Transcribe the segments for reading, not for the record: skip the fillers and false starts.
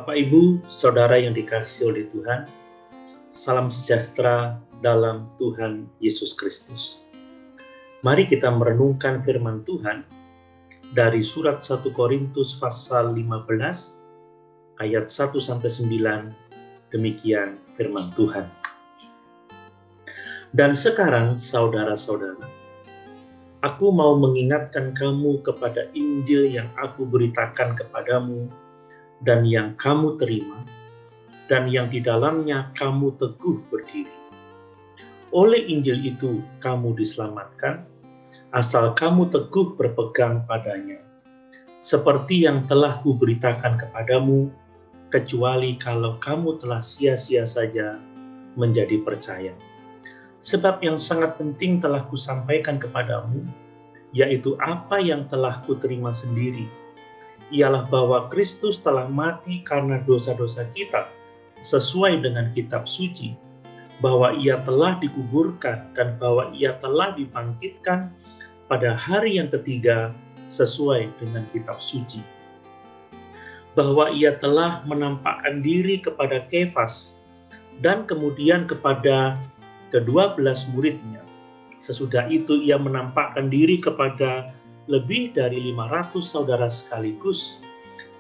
Bapak, Ibu, Saudara yang dikasihi oleh Tuhan, salam sejahtera dalam Tuhan Yesus Kristus. Mari kita merenungkan firman Tuhan dari surat 1 Korintus pasal 15 ayat 1-9. Demikian firman Tuhan. Dan sekarang saudara-saudara, aku mau mengingatkan kamu kepada Injil yang aku beritakan kepadamu dan yang kamu terima, dan yang di dalamnya kamu teguh berdiri. Oleh Injil itu kamu diselamatkan, asal kamu teguh berpegang padanya. Seperti yang telah kuberitakan kepadamu, kecuali kalau kamu telah sia-sia saja menjadi percaya. Sebab yang sangat penting telah kusampaikan kepadamu, yaitu apa yang telah kuterima sendiri, ialah bahwa Kristus telah mati karena dosa-dosa kita sesuai dengan kitab suci, bahwa ia telah dikuburkan dan bahwa ia telah dibangkitkan pada hari yang ketiga sesuai dengan kitab suci, bahwa ia telah menampakkan diri kepada Kefas dan kemudian kepada ke-12 muridnya. Sesudah itu ia menampakkan diri kepada lebih dari 500 saudara sekaligus.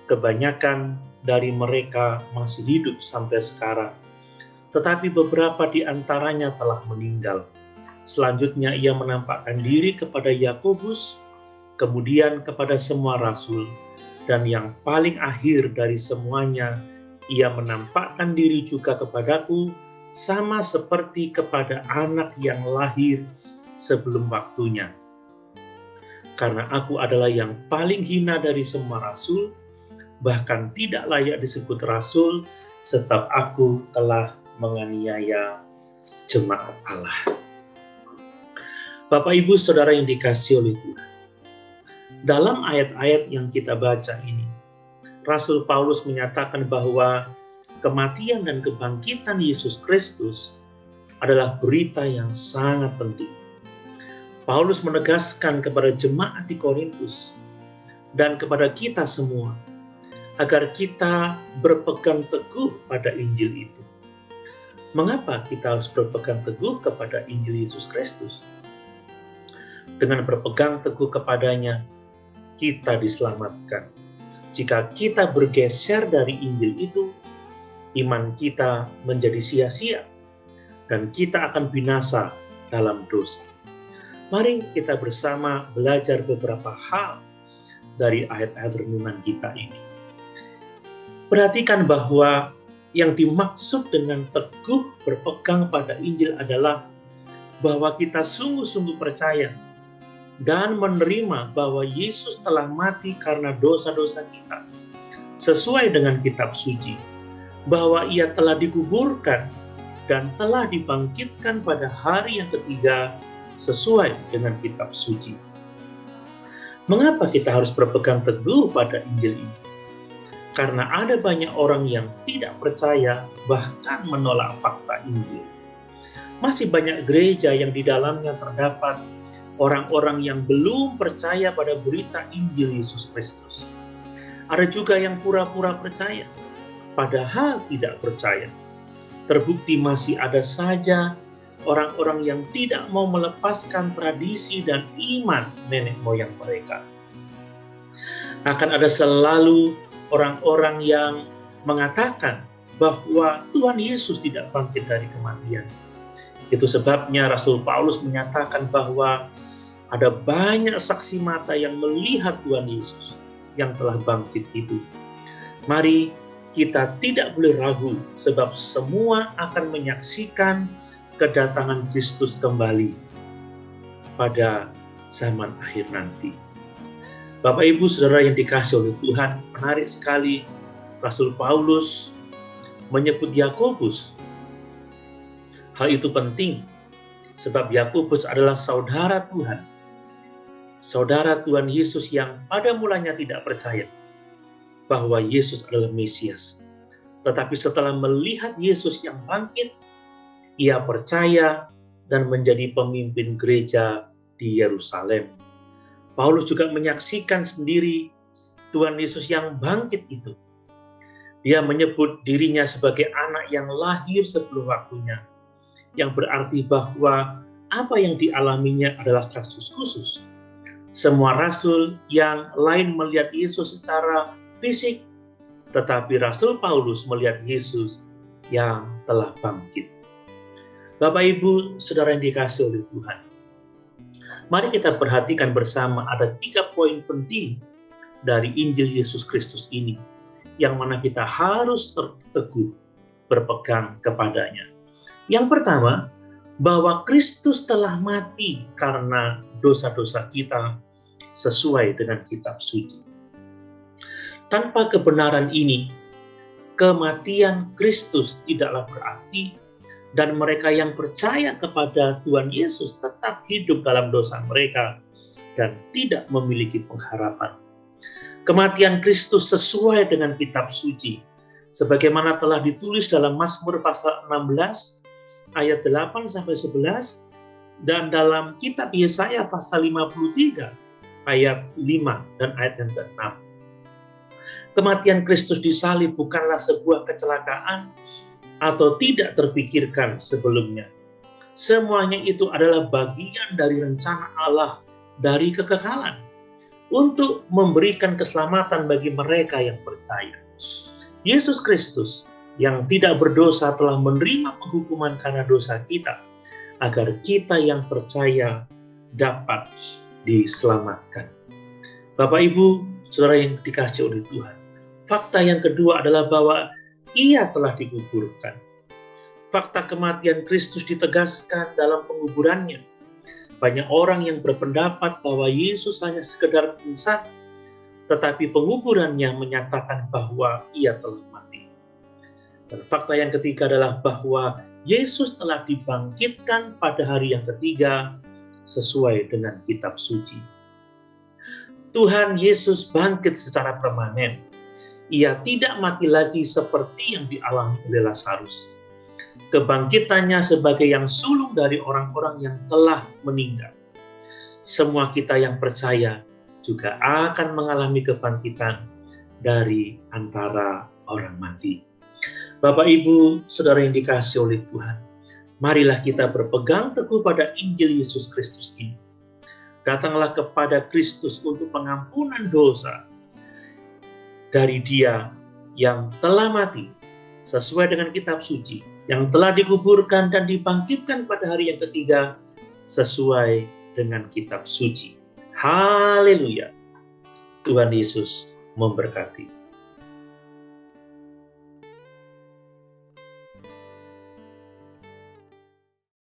Kebanyakan dari mereka masih hidup sampai sekarang, tetapi beberapa di antaranya telah meninggal. Selanjutnya ia menampakkan diri kepada Yakobus, kemudian kepada semua rasul, dan yang paling akhir dari semuanya, ia menampakkan diri juga kepadaku, sama seperti kepada anak yang lahir sebelum waktunya. Karena aku adalah yang paling hina dari semua rasul, bahkan tidak layak disebut rasul, sebab aku telah menganiaya jemaat Allah. Bapak, Ibu, Saudara yang dikasihi oleh Tuhan, dalam ayat-ayat yang kita baca ini, Rasul Paulus menyatakan bahwa kematian dan kebangkitan Yesus Kristus adalah berita yang sangat penting. Paulus menegaskan kepada jemaat di Korintus dan kepada kita semua agar kita berpegang teguh pada Injil itu. Mengapa kita harus berpegang teguh kepada Injil Yesus Kristus? Dengan berpegang teguh kepadanya, kita diselamatkan. Jika kita bergeser dari Injil itu, iman kita menjadi sia-sia dan kita akan binasa dalam dosa. Mari kita bersama belajar beberapa hal dari ayat-ayat renungan kita ini. Perhatikan bahwa yang dimaksud dengan teguh berpegang pada Injil adalah bahwa kita sungguh-sungguh percaya dan menerima bahwa Yesus telah mati karena dosa-dosa kita, sesuai dengan kitab suci, bahwa ia telah dikuburkan dan telah dibangkitkan pada hari yang ketiga sesuai dengan kitab suci. Mengapa kita harus berpegang teguh pada Injil ini? Karena ada banyak orang yang tidak percaya, bahkan menolak fakta Injil. Masih banyak gereja yang di dalamnya terdapat orang-orang yang belum percaya pada berita Injil Yesus Kristus. Ada juga yang pura-pura percaya, padahal tidak percaya. Terbukti masih ada saja orang-orang yang tidak mau melepaskan tradisi dan iman nenek moyang mereka. Akan ada selalu orang-orang yang mengatakan bahwa Tuhan Yesus tidak bangkit dari kematian. Itu sebabnya Rasul Paulus menyatakan bahwa ada banyak saksi mata yang melihat Tuhan Yesus yang telah bangkit itu. Mari kita tidak boleh ragu, sebab semua akan menyaksikan kedatangan Kristus kembali pada zaman akhir nanti. Bapak, Ibu, Saudara yang dikasihi oleh Tuhan, menarik sekali Rasul Paulus menyebut Yakobus. Hal itu penting, sebab Yakobus adalah saudara Tuhan. Saudara Tuhan Yesus yang pada mulanya tidak percaya bahwa Yesus adalah Mesias. Tetapi setelah melihat Yesus yang bangkit, ia percaya dan menjadi pemimpin gereja di Yerusalem. Paulus juga menyaksikan sendiri Tuhan Yesus yang bangkit itu. Dia menyebut dirinya sebagai anak yang lahir sebelum waktunya, yang berarti bahwa apa yang dialaminya adalah kasus khusus. Semua rasul yang lain melihat Yesus secara fisik, tetapi Rasul Paulus melihat Yesus yang telah bangkit. Bapak, Ibu, Saudara yang dikasihi oleh Tuhan, mari kita perhatikan bersama ada 3 poin penting dari Injil Yesus Kristus ini, yang mana kita harus teguh berpegang kepadanya. Yang pertama, bahwa Kristus telah mati karena dosa-dosa kita sesuai dengan kitab suci. Tanpa kebenaran ini, kematian Kristus tidaklah berarti, dan mereka yang percaya kepada Tuhan Yesus tetap hidup dalam dosa mereka dan tidak memiliki pengharapan. Kematian Kristus sesuai dengan kitab suci, sebagaimana telah ditulis dalam Mazmur pasal 16 ayat 8-11 dan dalam kitab Yesaya pasal 53 ayat 5 dan ayat yang ke-6. Kematian Kristus di salib bukanlah sebuah kecelakaan atau tidak terpikirkan sebelumnya. Semuanya itu adalah bagian dari rencana Allah dari kekekalan untuk memberikan keselamatan bagi mereka yang percaya. Yesus Kristus yang tidak berdosa telah menerima penghukuman karena dosa kita, agar kita yang percaya dapat diselamatkan. Bapak, Ibu, Saudara yang dikasihi oleh Tuhan, fakta yang kedua adalah bahwa Ia telah dikuburkan. Fakta kematian Kristus ditegaskan dalam penguburannya. Banyak orang yang berpendapat bahwa Yesus hanya sekedar pingsan, tetapi penguburannya menyatakan bahwa Ia telah mati. Dan fakta yang ketiga adalah bahwa Yesus telah dibangkitkan pada hari yang ketiga sesuai dengan kitab suci. Tuhan Yesus bangkit secara permanen. Ia tidak mati lagi seperti yang dialami oleh Lazarus. Kebangkitannya sebagai yang sulung dari orang-orang yang telah meninggal. Semua kita yang percaya juga akan mengalami kebangkitan dari antara orang mati. Bapak, Ibu, Saudara yang dikasihi oleh Tuhan, marilah kita berpegang teguh pada Injil Yesus Kristus ini. Datanglah kepada Kristus untuk pengampunan dosa dari Dia yang telah mati sesuai dengan kitab suci, yang telah dikuburkan dan dibangkitkan pada hari yang ketiga sesuai dengan kitab suci. Haleluya. Tuhan Yesus memberkati.